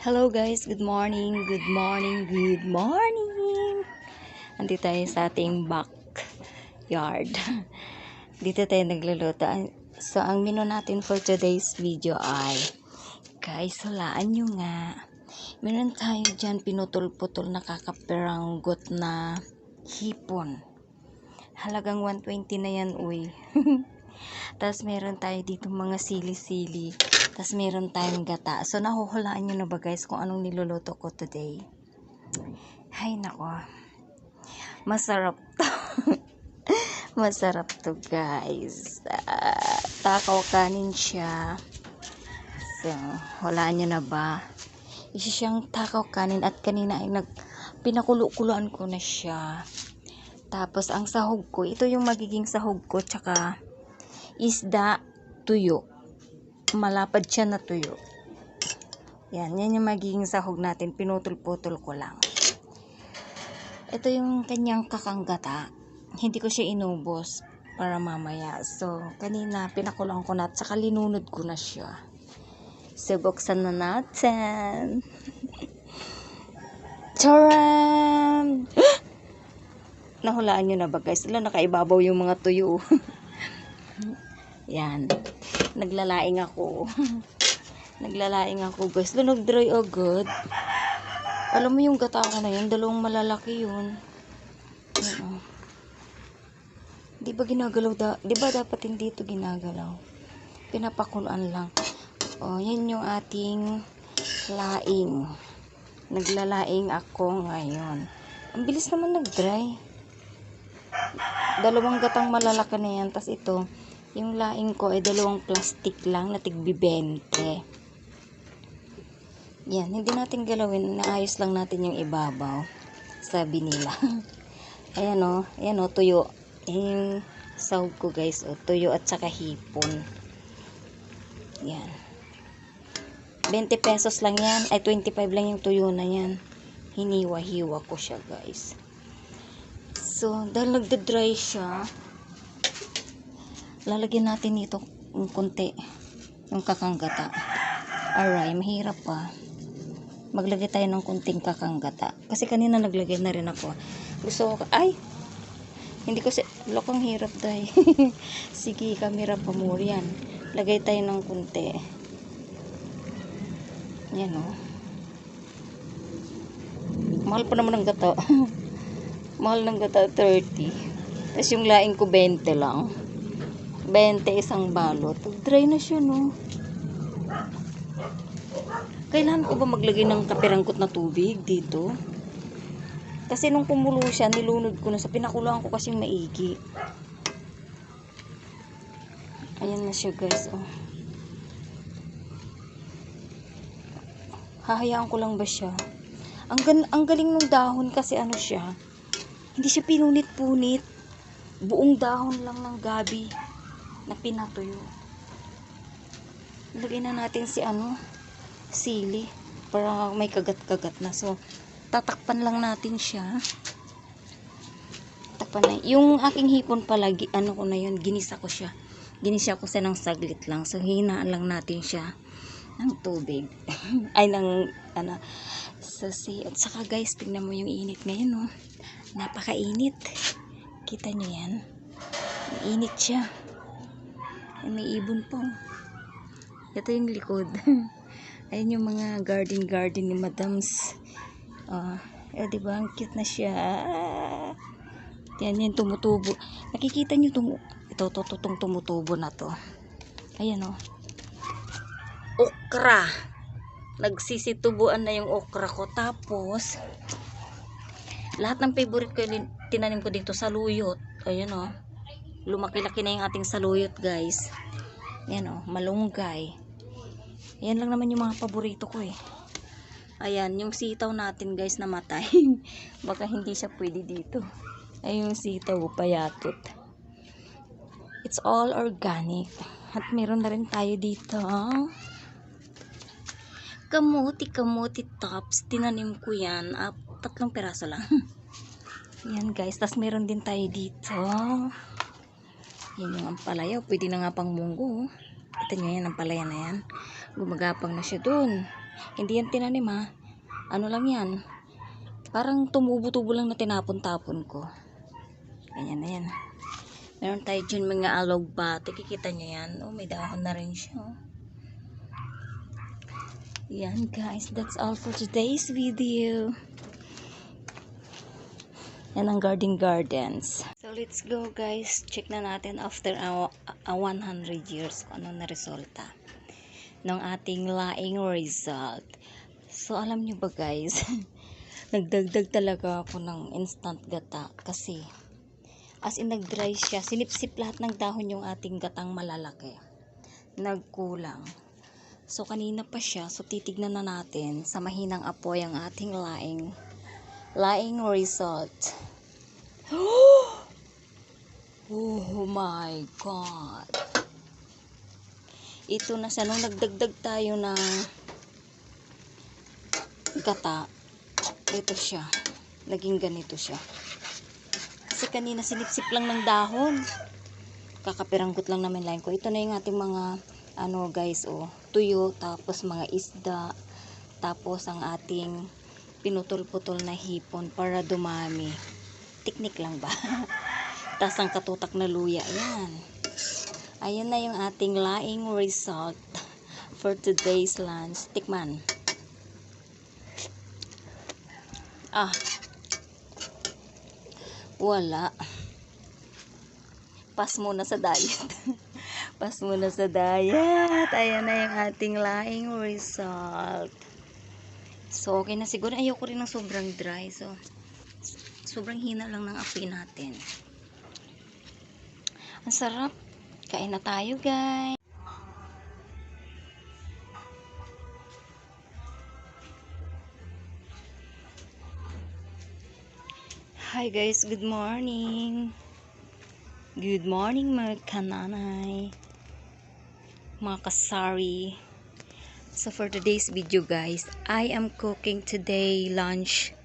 Hello guys, good morning, good morning, good morning. Andito tayo sa ating backyard. Dito tayo nagluluto. So, ang menu natin for today's video ay, guys, hulaan nyo nga. Meron tayo dyan pinutol-putol na kakapiranggot na hipon. Halagang 120 na yan, uy. Tapos meron tayo dito mga sili-sili. Tapos meron tayong gata. So nahuhulaan nyo na ba guys kung anong niluluto ko today? Hay nako. Masarap to. Masarap to guys. Takaw kanin siya. So hulaan nyo na ba? Isa siyang takaw kanin at kanina ay pinakulo-kuloan ko na siya. Tapos ang sahog ko, ito yung magiging sahog ko, tsaka isda, tuyo. Malapad siya na tuyo. Yan yung magiging sahog natin. Pinutol-putol ko lang. Ito yung kanyang kakanggata. Hindi ko siya inubos para mamaya. So, kanina pinakulang ko na at saka linunod ko na siya. So, buksan na natin. Charam! Nahulaan nyo na ba guys? Wala, nakaibabaw yung mga tuyo. Yan. Naglalaing ako. Naglalaing ako guys. Nag-dry agad. Alam mo yung gata ko na yun, dalawang malalaki yun. Di ba ginagalaw? Di ba dapat hindi ito ginagalaw? Pinapakuluan lang. O, yan yung ating laing. Naglalaing ako ngayon. Ang bilis naman nag-dry. Dalawang gatang malalaki na yan. Tas ito, yung laing ko ay dalawang plastic lang na tigbi-20. Yan, hindi natin galawin. Naayos lang natin yung ibabaw. Sabi nila. Ayan o. Ayan o, tuyo. Yung sahog ko guys. O, tuyo at saka hipon. Yan. 20 pesos lang yan. Ay, 25 lang yung tuyo na yan. Hiniwa-hiwa ko siya guys. So, dahil nagda-dry siya, lalagyan natin ito ng konti yung kakanggata. Aray, mahirap pa. Maglagay tayo ng konting kakanggata. Kasi kanina naglagay na rin ako. Gusto ko, ay! Hindi ko lokang hirap dahil. Sige, kamera pa mo yan. Lagay tayo ng konti. Yan o. Mahal pa naman ang gata. Mahal ng gata 30. Tapos yung laing ko 20 lang. 20 isang balot. Dry na siya, no? Kailangan ko ba maglagay ng kapirangkot na tubig dito? Kasi nung kumulo siya, nilunod ko na sa pinakuluan ko kasing maigi. Ayan na siya, guys. Oh. Hahayaan ko lang ba siya? Ang galing ng dahon kasi ano siya. Hindi siya pinunit-punit. Buong dahon lang ng gabi na pinatuyo. Lagay na natin si sili para may kagat-kagat na. So, tatakpan lang natin siya. Takpan na. Yung aking hipon pala, ko na yun, ginisa ko siya. Ginisa ko siya ng saglit lang. So, hinaan lang natin siya ng tubig. Ay, at saka guys, tingnan mo yung init ngayon, no? Napakainit. Kita nyo yan? Init siya. May ibon po. Ito yung likod. Ayun yung mga garden ni Madams. Diba? Ang cute na siya. Yan tumutubo. Nakikita nyo itong tumutubo na to. Ayan o. Okra. Nagsisitubuan na yung okra ko. Tapos, lahat ng favorite ko, tinanim ko dito sa saluyot. Ayan o. Lumaki-laki na yung ating saluyot, guys. Ayan o. Malunggay. Ayan lang naman yung mga paborito ko eh. Ayan. Yung sitaw natin, guys, namatay. Baka hindi siya pwede dito. Ayun yung sitaw, payatot. It's all organic. At meron na rin tayo dito. Kamuti tops. Tinanim ko yan. 3 peraso lang. Yan guys. Tas meron din tayo dito. Yan yung ampalaya. Pwede na nga pang munggo. Ito nyo yan, ampalaya na yan. Gumagapang na siya dun. Hindi yan tinanim ha. Ano lang yan. Parang tumubo-tubo lang na tinapon-tapon ko. Ganyan na yan. Meron tayo dyan mga alogbate. Kikita nyo yan. Oh, may dahon na rin siya. Oh. Yan guys. That's all for today's video. Yan ang garden gardens. So let's go guys. Check na natin after 100 years kung ano na resulta ng ating laing result. So alam nyo ba guys, nagdagdag talaga ako ng instant gata kasi as in nag-dry siya. Sinipsip lahat ng dahon yung ating gatang malalaki. Nagkulang. So kanina pa siya. So titignan na natin sa mahinang apoy ang ating laing result. Oh my God. Ito na siya. Nung nagdagdag tayo ng gata, ito siya. Naging ganito siya. Kasi kanina sinipsip lang ng dahon. Kakapiranggot lang naman lain ko. Ito na yung ating mga ano guys, oh, tuyo, tapos mga isda, tapos ang ating pinutol-putol na hipon para dumami. Teknik lang ba? Tapos ang katutak na luya. Ayan. Ayan na yung ating laing result for today's lunch. Tikman. Ah. Wala. Pas muna sa diet. Pas muna sa diet. Ayan na yung ating laing result. So, okay na siguro. Ayoko rin ng sobrang dry. So, sobrang hina lang ng apoy natin. Ang sarap. Kain na tayo, guys. Hi, guys. Good morning. Good morning, mga kananay. Mga kasari. So, for today's video, guys, I am cooking today lunch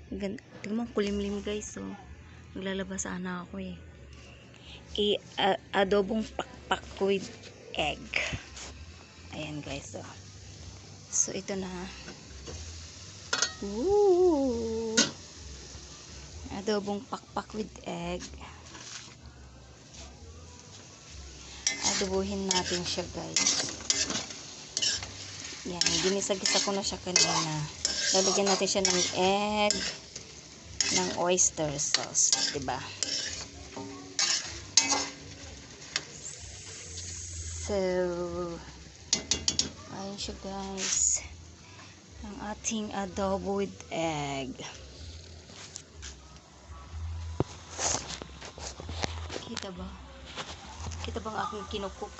tingnan mo, kulimlim guys. So, maglalabas sana ako eh. Adobong pakpak with egg. Ayan guys. So ito na. Woo! Adobong pakpak with egg. Adobuhin natin siya guys. Yan, ginisa-gisa ko na siya kanina. Lalagyan natin siya ng egg, ng oyster sauce, diba? So, ayun siya guys. Ang ating adobo with egg. Kita ba? Kita ba ang aking kinukuk?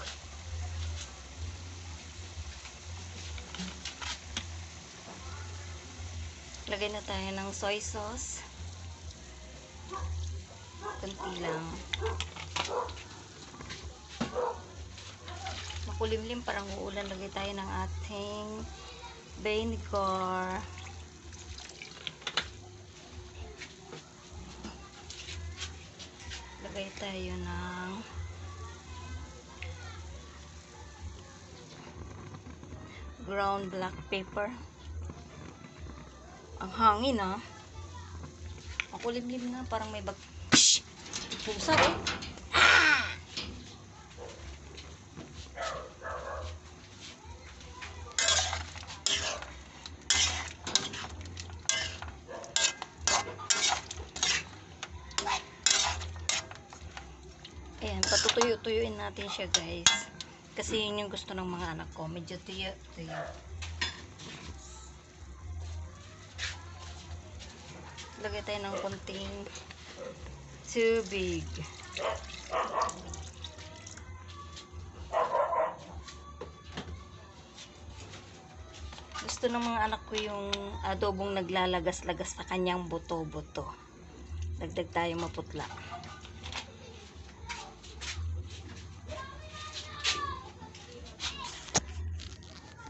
Lagay na tayo ng soy sauce. Kunti lang. Makulimlim, parang uulan. Lagay tayo ng ating vinegar. Lagay tayo ng ground black pepper. Ang hangin ah. Makulimlim na, parang may bag. Shhh! Pusa eh. Ah! Ayan, patutuyo-tuyuin natin siya guys. Kasi yun yung gusto ng mga anak ko. Medyo tuyo-tuyo. Lagay tayo ng konting tubig. Gusto ng mga anak ko yung adobong naglalagas-lagas sa kanyang buto-buto. Dagdag tayo maputla.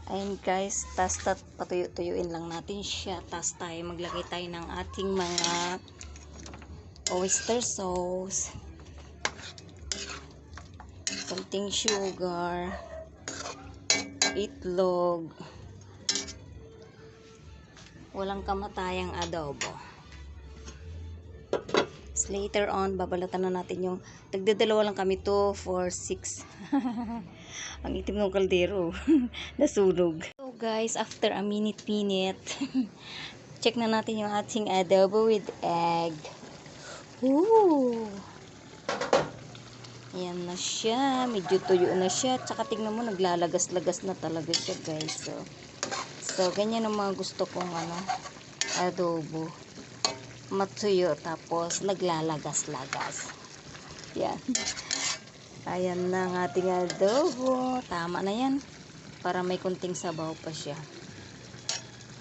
Ayun guys, tas patuyo-tuyuin lang natin siya. Tas tayo maglagay tayo ng ating mga oyster sauce, konting sugar, itlog. Walang kamatayang adobo. So, later on, babalatan na natin yung tagdadalawa lang kami, 2, 4, 6. Ang itim ng kaldero. Nasunog. So guys, after a minute, check na natin yung ating adobo with egg. Ooh! Ayan na siya. Medyo tuyo na siya. Tsaka tingnan mo, naglalagas-lagas na talaga siya guys. So ganyan ang mga gusto kong adobo. Matuyo tapos naglalagas-lagas. Yan. Ayan na ang ating adobo. Tama na yan. Para may kunting sabaw pa siya.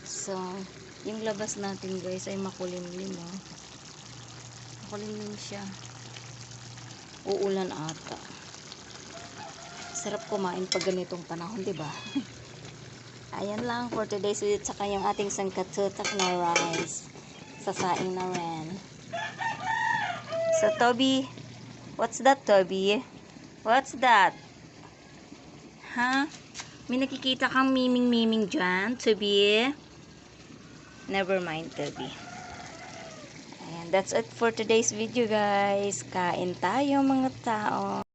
So, yung labas natin guys ay makulimlim. Makulimlim siya. Uulan ata. Sarap kumain pag ganitong panahon, diba? Ayan lang for today's video. Tsaka yung ating sangkatutak na rice. Sasaing na rin. So, Toby, what's that, Toby? What's that? Ha? May nakikita kang miming-miming dyan, Toby? Never mind, Toby. Ayan, that's it for today's video, guys. Kain tayo, mga tao.